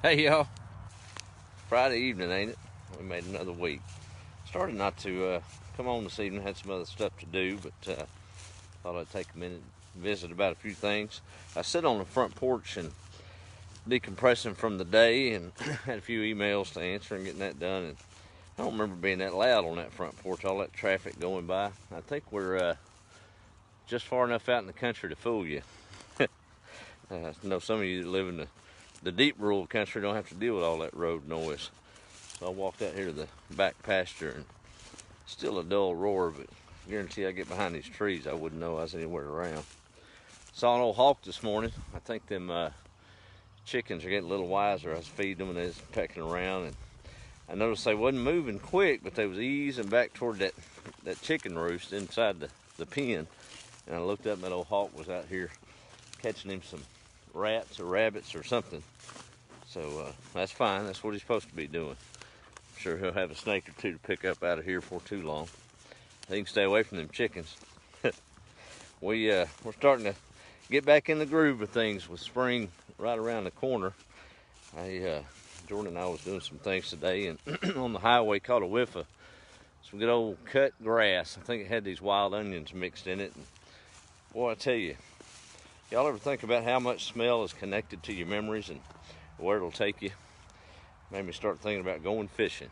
Hey y'all, Friday evening, ain't it? We made another week. Started not to come on this evening, had some other stuff to do, but thought I'd take a minute and visit about a few things. I sit on the front porch and decompressing from the day and had a few emails to answer and getting that done. And I don't remember being that loud on that front porch, all that traffic going by. I think we're just far enough out in the country to fool you. I know some of you that live in the deep rural country don't have to deal with all that road noise. So I walked out here to the back pasture and still a dull roar, but I guarantee I get behind these trees I wouldn't know I was anywhere around. Saw an old hawk this morning. I think them chickens are getting a little wiser. I was feeding them and they was pecking around, and I noticed they wasn't moving quick, but they was easing back toward that chicken roost inside the pen. And I looked up and that old hawk was out here catching him some rats or rabbits or something. So that's fine. That's what he's supposed to be doing. I'm sure he'll have a snake or two to pick up out of here before too long. He can stay away from them chickens. We're starting to get back in the groove of things with spring right around the corner. Jordan and I was doing some things today, and on the highway caught a whiff of some good old cut grass. I think it had these wild onions mixed in it. And boy, I tell you, y'all ever think about how much smell is connected to your memories and where it'll take you? Made me start thinking about going fishing.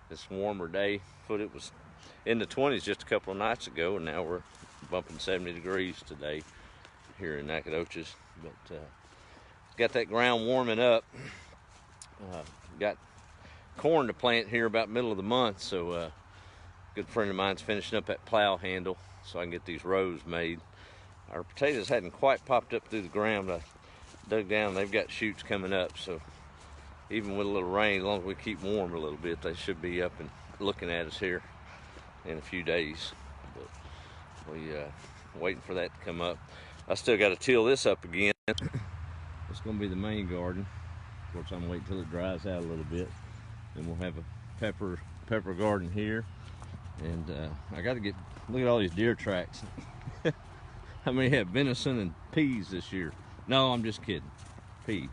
This warmer day, it was in the 20s just a couple of nights ago, and now we're bumping 70 degrees today here in Nacogdoches. But got that ground warming up. Got corn to plant here about middle of the month, so a good friend of mine's finishing up that plow handle so I can get these rows made. Our potatoes hadn't quite popped up through the ground. I dug down, they've got shoots coming up, so even with a little rain, as long as we keep warm a little bit, they should be up and looking at us here in a few days. But we waiting for that to come up. I still got to till this up again. It's going to be the main garden. Of course, I'm waiting till it dries out a little bit. Then we'll have a pepper garden here. And I got to look at all these deer tracks. I may have venison and peas this year. No, I'm just kidding. Peas.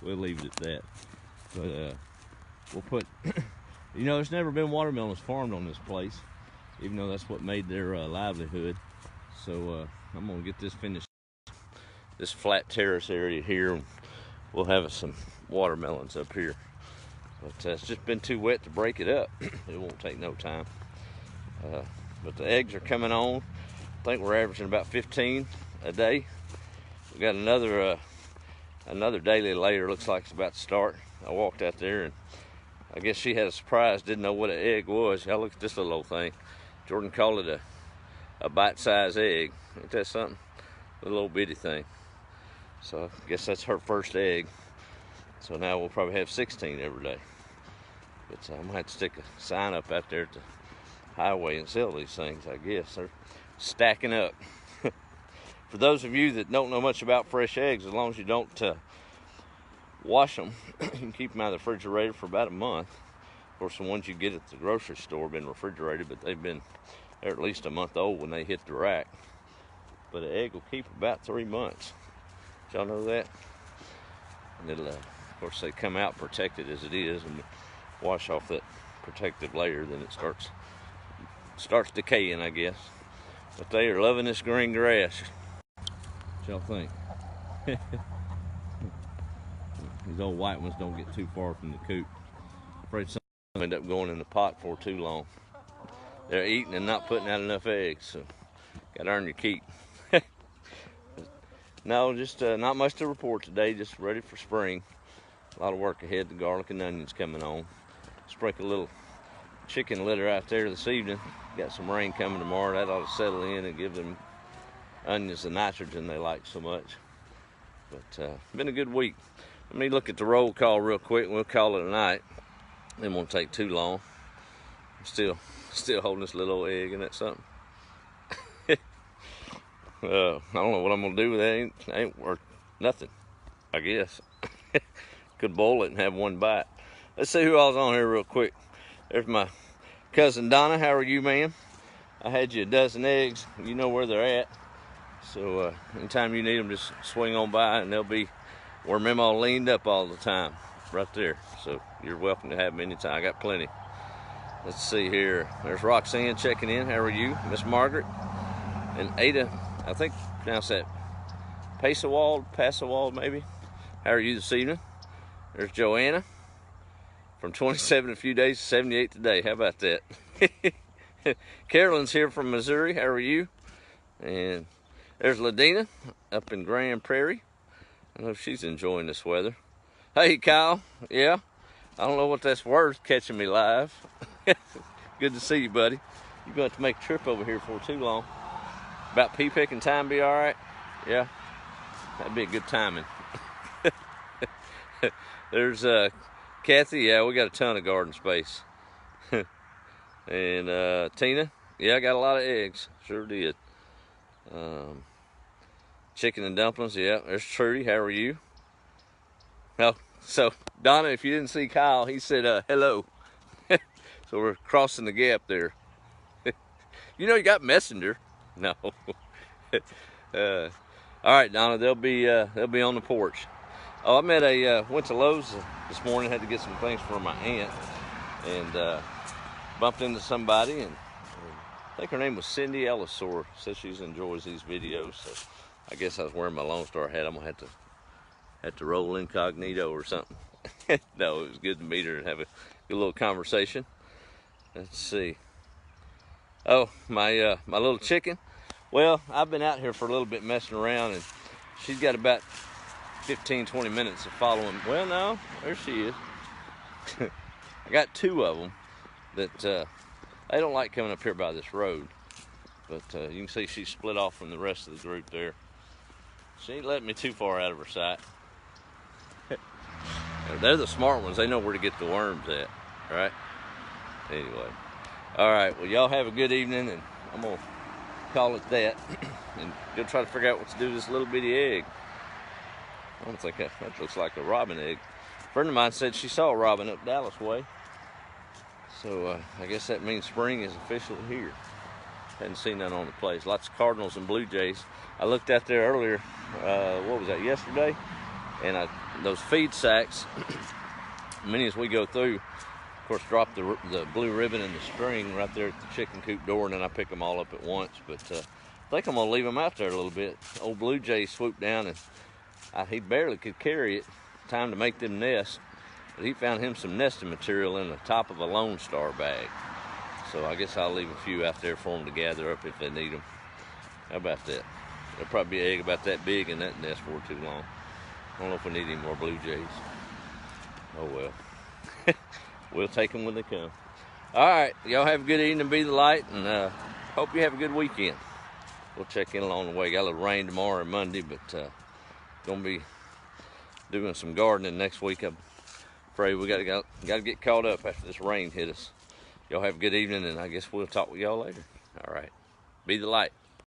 We'll leave it at that. But we'll put, there's never been watermelons farmed on this place, even though that's what made their livelihood. So I'm gonna get this finished, this flat terrace area here, and we'll have some watermelons up here. But it's just been too wet to break it up. It won't take no time. But the eggs are coming on. I think we're averaging about 15 a day. We got another daily layer, looks like it's about to start. I walked out there and I guess she had a surprise, didn't know what an egg was. Y'all look at this little old thing. Jordan called it a bite-sized egg. Ain't that something? A little old bitty thing. So I guess that's her first egg. So now we'll probably have 16 every day. But I'm gonna have to stick a sign up out there at the highway and sell these things, I guess. They're stacking up. For those of you that don't know much about fresh eggs, as long as you don't wash them, you can keep them out of the refrigerator for about a month. Of course, the ones you get at the grocery store have been refrigerated, but they're at least a month old when they hit the rack. But an egg will keep about 3 months. Did y'all know that? And it'll, of course, they come out protected as it is, and wash off that protective layer, then it starts decaying, I guess. But they are loving this green grass. What y'all think? These old white ones don't get too far from the coop. Afraid some of them end up going in the pot for too long. They're eating and not putting out enough eggs, so gotta earn your keep. No, just not much to report today, just ready for spring. A lot of work ahead, the garlic and onions coming on. Sprinkle a little chicken litter out there this evening. Got some rain coming tomorrow, that ought to settle in and give them onions the nitrogen they like so much. But been a good week. Let me look at the roll call real quick and we'll call it a night. It won't take too long. I'm still holding this little old egg, isn't that something? I don't know what I'm gonna do with that. Ain't worth nothing, I guess. Could boil it and have one bite. Let's see who all's on here real quick. There's my cousin Donna. How are you, ma'am? I had you a dozen eggs. You know where they're at. So anytime you need them, just swing on by and they'll be where Memo leaned up all the time, right there. So you're welcome to have them anytime. I got plenty. Let's see here. There's Roxanne checking in. How are you? Miss Margaret. And Ada, I think pronounce that Pasewald maybe. How are you this evening? There's Joanna. From 27 a few days to 78 today. How about that? Carolyn's here from Missouri. How are you? And there's Ladina up in Grand Prairie. I know she's enjoying this weather. Hey, Kyle. Yeah, I don't know what that's worth, catching me live. Good to see you, buddy. You're going to have to make a trip over here for too long. About pea picking time be all right? Yeah, that'd be a good timing. There's Kathy. Yeah, we got a ton of garden space. And Tina. Yeah, I got a lot of eggs. Sure did. Chicken and dumplings. Yeah, there's Trudy. How are you? Oh, so Donna, if you didn't see Kyle, he said hello. So we're crossing the gap there. You know you got Messenger. No. All right, Donna, they'll be on the porch. Oh, I went to Lowe's this morning. Had to get some things for my aunt, and bumped into somebody, and I think her name was Cindy Ellisor. Says she enjoys these videos. So I guess I was wearing my Lone Star hat. I'm gonna have to roll incognito or something. No, it was good to meet her and have a good little conversation. Let's see. Oh, my little chicken. Well, I've been out here for a little bit messing around, and she's got about 15-20 minutes of following. Well, no, there she is. I got two of them that they don't like coming up here by this road, but you can see she's split off from the rest of the group there. She ain't letting me too far out of her sight. They're the smart ones. They know where to get the worms at, right? Anyway, all right. Well, y'all have a good evening, and I'm gonna call it that, and go try to figure out what to do with this little bitty egg. I don't think that looks like a robin egg. A friend of mine said she saw a robin up Dallas way, so I guess that means spring is officially here. Hadn't seen that on the place. Lots of cardinals and blue jays. I looked out there earlier. What was that? Yesterday, and those feed sacks. Many as we go through, of course, drop the blue ribbon and the string right there at the chicken coop door, and then I pick them all up at once. But I think I'm gonna leave them out there a little bit. Old blue jay swooped down, and he barely could carry it. Time to make them nests, but he found him some nesting material in the top of a Lone Star bag. So I guess I'll leave a few out there for them to gather up if they need them. How about that? There'll probably be an egg about that big in that nest for too long. I don't know if we need any more blue jays. Oh well. We'll take them when they come. All right, y'all have a good evening. Be the light, and hope you have a good weekend. We'll check in along the way. Got a little rain tomorrow and Monday, but gonna be doing some gardening next week. I'm afraid we gotta get caught up after this rain hit us. Y'all have a good evening, and I guess we'll talk with y'all later. All right, be the light.